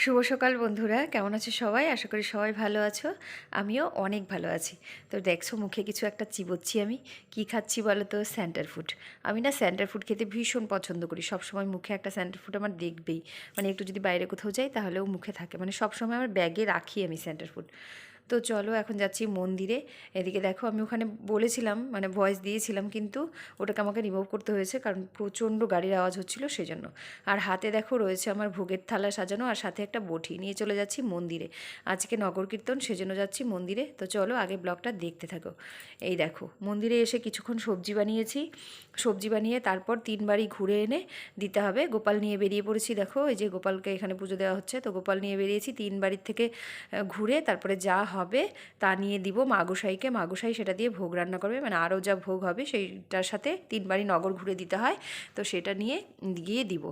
শুভ সকাল বন্ধুরা, কেমন আছো সবাই? আশা করি সবাই ভালো আছো। আমিও অনেক ভালো আছি। তো দেখছো মুখে কিছু একটা চিবোচ্ছি আমি। কি খাচ্ছি বলো তো? Centre food. আমি না সেন্টার ফুড খেতে ভীষণ পছন্দ করি। সবসময় মুখে একটা সেন্টার ফুড আমার দেখবেই। মানে একটু যদি বাইরে কোথাও যাই তাহলেও মুখে থাকে। মানে সবসময় আমার ব্যাগে রাখি আমি সেন্টার ফুড। তো চলো এখন যাচ্ছি মন্দিরে। এদিকে দেখো আমি ওখানে বলেছিলাম, মানে ভয়েস দিয়েছিলাম, কিন্তু ওটাকে আমাকে রিমুভ করতে হয়েছে কারণ প্রচণ্ড গাড়ির আওয়াজ হচ্ছিল সেজন্য। আর হাতে দেখো রয়েছে আমার ভোগের থালা সাজানো, আর সাথে একটা বটি নিয়ে চলে যাচ্ছি মন্দিরে। আজকে নগর কীর্তন, সেজন্য যাচ্ছি মন্দিরে। তো চলো আগে ব্লগটা দেখতে থাকো। এই দেখো মন্দিরে এসে কিছুক্ষণ সবজি বানিয়েছি। সবজি বানিয়ে তারপর 3 বাড়ি ঘুরে এনে দিতে হবে। গোপাল নিয়ে বেরিয়ে পড়েছি। দেখো এই যে গোপালকে এখানে পুজো দেওয়া হচ্ছে, তো গোপাল নিয়ে বেরিয়েছি 3 বাড়ির থেকে ঘুরে। তারপরে যা হবে তা নিয়ে দিব মাগোসাইকে। মাগোসাই সেটা দিয়ে ভোগ রান্না করবে, মানে আরও যা ভোগ হবে সেইটার সাথে 3 বাড়ি নগর ঘুরে দিতে হয়। তো সেটা নিয়ে গিয়ে দিব।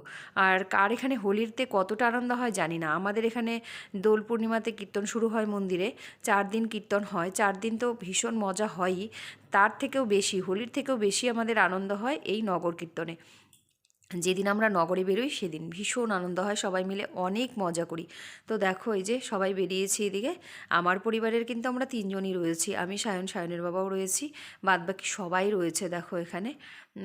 আর কার এখানে হোলিতে কতটা আনন্দ হয় জানি না। আমাদের এখানে দোল পূর্ণিমাতে কীর্তন শুরু হয় মন্দিরে। 4 দিন কীর্তন হয়। 4 দিন তো ভীষণ মজা হয়ই। তার থেকেও বেশি, হোলির থেকেও বেশি আমাদের আনন্দ হয় এই নগর কীর্তনে। যেদিন আমরা নগরে বেরোই সেদিন ভীষণ আনন্দ হয়, সবাই মিলে অনেক মজা করি। তো দেখো এই যে সবাই বেরিয়েছি এদিকে। আমার পরিবারের কিন্তু আমরা 3জনই রয়েছি। আমি, সায়নের বাবাও রয়েছি, বাদবাকি সবাই রয়েছে দেখো এখানে।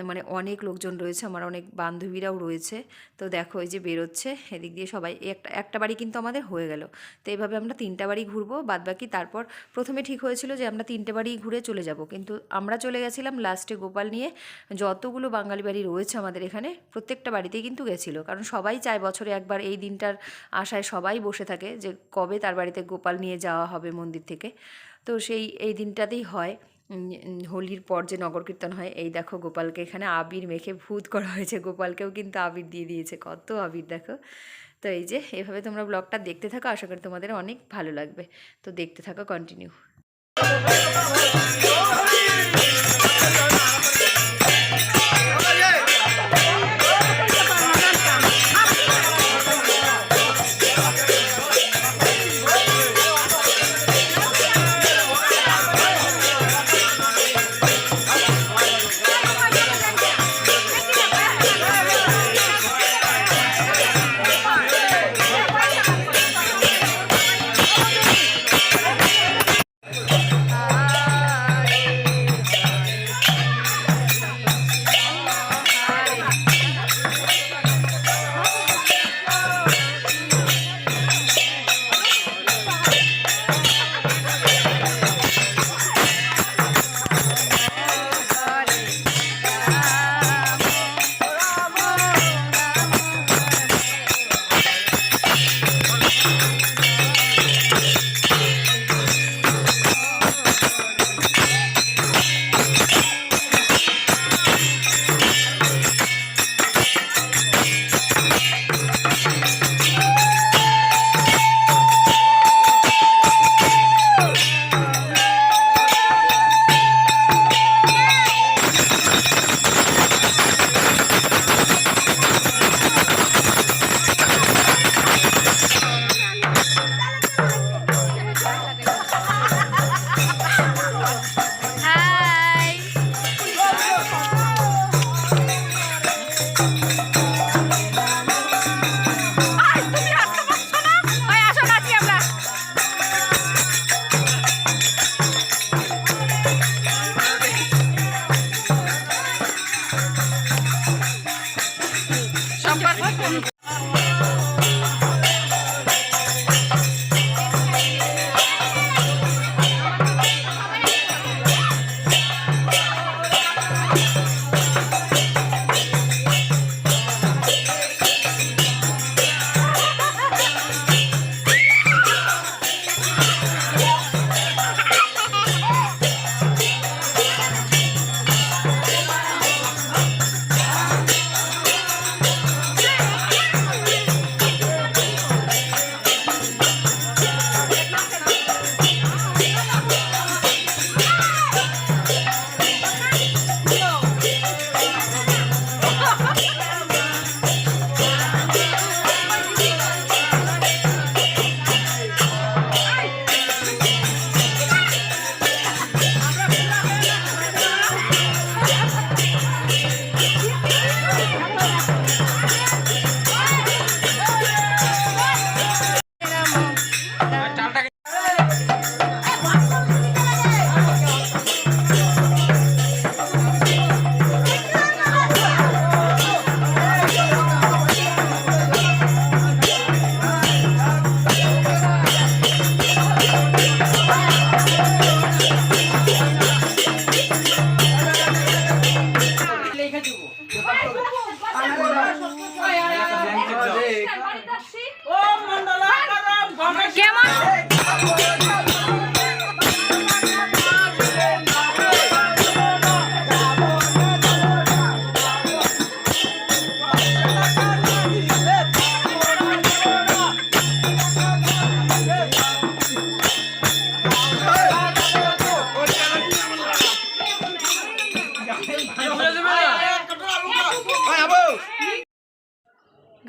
মানে অনেক লোকজন রয়েছে, আমার অনেক বান্ধবীরাও রয়েছে। তো দেখো এই যে বেরোচ্ছে এদিক দিয়ে সবাই। একটা একটা বাড়ি কিন্তু আমাদের হয়ে গেল। তো এইভাবে আমরা 3টা বাড়ি ঘুরবো বাদবাকি। তারপর প্রথমে ঠিক হয়েছিল যে আমরা 3টে বাড়ি ঘুরে চলে যাব, কিন্তু আমরা চলে গেছিলাম লাস্টে গোপাল নিয়ে। যতগুলো বাঙালি বাড়ি রয়েছে আমাদের এখানে প্রত্যেকটা বাড়িতেই কিন্তু গেছিলো, কারণ সবাই চায় বছরে একবার এই দিনটার আশায় সবাই বসে থাকে যে কবে তার বাড়িতে গোপাল নিয়ে যাওয়া হবে মন্দির থেকে। তো এই দিনটাতেই হয়। হোলির পর যে নগর কীর্তন হয়। এই দেখো গোপালকে এখানে আবির মেখে ভূত করা হয়েছে। গোপালকেও কিন্তু আবির দিয়ে দিয়েছে, কত আবির দেখো। তো এই যে এভাবে তোমরা ব্লগটা দেখতে থাকো, আশা করি তোমাদের অনেক ভালো লাগবে। তো দেখতে থাকো কন্টিনিউ।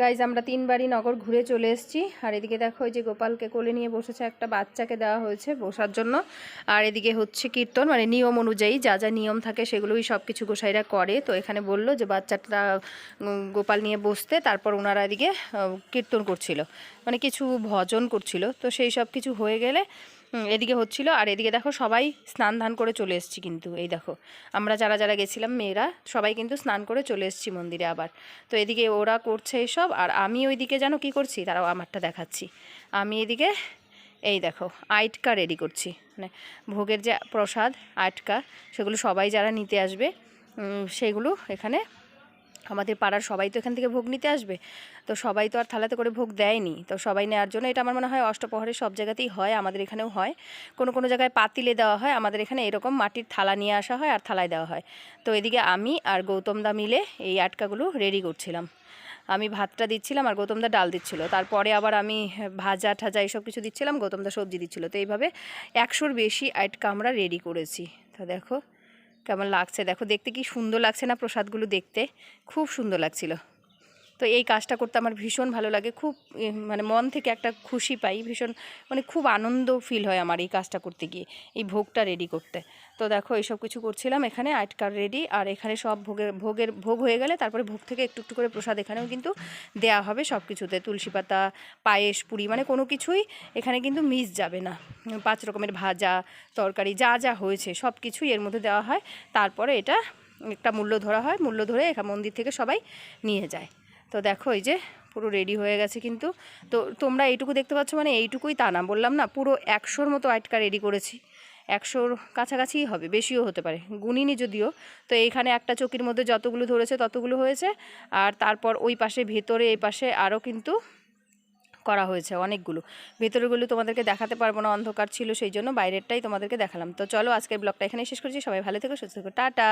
গাইজ আমরা 3 বাড়ি নগর ঘুরে চলে এসেছি। আর এদিকে দেখো ওই যে গোপালকে কোলে নিয়ে বসেছে, একটা বাচ্চাকে দেওয়া হয়েছে বসার জন্য। আর এদিকে হচ্ছে কীর্তন, মানে নিয়ম অনুযায়ী যা যা নিয়ম থাকে সেগুলোই সব কিছু গোসাইরা করে। তো এখানে বললো যে বাচ্চাটা গোপাল নিয়ে বসতে, তারপর ওনারা এদিকে কীর্তন করছিল, মানে কিছু ভজন করছিল। তো সেই সব কিছু হয়ে গেলে এদিকে হচ্ছিল। আর এদিকে দেখো সবাই স্নান ধান করে চলে এসেছি, কিন্তু এই দেখো আমরা যারা যারা গেছিলাম মেয়েরা সবাই কিন্তু স্নান করে চলে এসেছি মন্দিরে আবার। তো এদিকে ওরা করছে এইসব, আর আমি ওইদিকে জানো কি করছি, তারাও আমারটা দেখাচ্ছি। আমি এদিকে এই দেখো আইটকা রেডি করছি, মানে ভোগের যে প্রসাদ আইটকা, সেগুলো সবাই যারা নিতে আসবে সেগুলো এখানে আমাদের পাড়ার সবাই তো এখান থেকে ভোগ নিতে আসবে। তো সবাই তো আর থালাতে করে ভোগ দেয়নি, তো সবাই নেওয়ার জন্য এটা আমার মনে হয় অষ্টপ্রহরে সব জায়গাতেই হয়, আমাদের এখানেও হয়। কোনো কোনো জায়গায় পাতিলে দেওয়া হয়, আমাদের এখানে এরকম মাটির থালা নিয়ে আসা হয় আর থালায় দেওয়া হয়। তো এদিকে আমি আর গৌতমদা মিলে এই আটকাগুলো রেডি করছিলাম। আমি ভাতটা দিচ্ছিলাম আর গৌতমদা ডাল দিচ্ছিল, তারপরে আবার আমি ভাজা ঠাজা এইসব কিছু দিচ্ছিলাম, গৌতমদা সবজি দিচ্ছিল। তো এইভাবে 100-র বেশি আটকা আমরা রেডি করেছি। তা দেখো কেমন লাগছে, দেখো দেখতে কি সুন্দর লাগছে না, প্রসাদগুলো দেখতে খুব সুন্দর লাগছিল। তো এই কাজটা করতে আমার ভীষণ ভালো লাগে, খুব মানে মন থেকে একটা খুশি পাই, ভীষণ মানে খুব আনন্দ ফিল হয় আমার এই কাজটা করতে গিয়ে, এই ভোগটা রেডি করতে। তো দেখো এইসব কিছু করছিলাম, এখানে আটকার রেডি। আর এখানে সব ভোগ হয়ে গেলে তারপরে ভোগ থেকে একটু একটু করে প্রসাদ এখানেও কিন্তু দেয়া হবে সব কিছুতে, তুলসী পাতা, পায়েস, পুরি, মানে কোনো কিছুই এখানে কিন্তু মিস যাবে না। 5 রকমের ভাজা তরকারি যা যা হয়েছে সব কিছুই এর মধ্যে দেওয়া হয়। তারপরে এটা একটা মূল্য ধরা হয়, মূল্য ধরে এখানে মন্দির থেকে সবাই নিয়ে যায়। তো দেখো এই যে পুরো রেডি হয়ে গেছে কিন্তু। তো তোমরা এইটুকু দেখতে পাচ্ছ, মানে এইটুকুই তা না, বললাম না পুরো 100-র মতো আটকা রেডি করেছি। 100-র কাছাকাছিই হবে, বেশিও হতে পারে, গুনিনি যদিও। তো এইখানে একটা চকির মধ্যে যতগুলো ধরেছে ততগুলো হয়েছে। আর তারপর ওই পাশে ভেতরে এই পাশে আরও কিন্তু করা হয়েছে অনেকগুলো। ভেতরগুলো তোমাদেরকে দেখাতে পারবো না, অন্ধকার ছিল, সেই জন্য বাইরেরটাই তোমাদেরকে দেখালাম। তো চলো আজকের ব্লগটা এখানেই শেষ করছি। সবাই ভালো থেকো, সুস্থ থেকো, টাটা।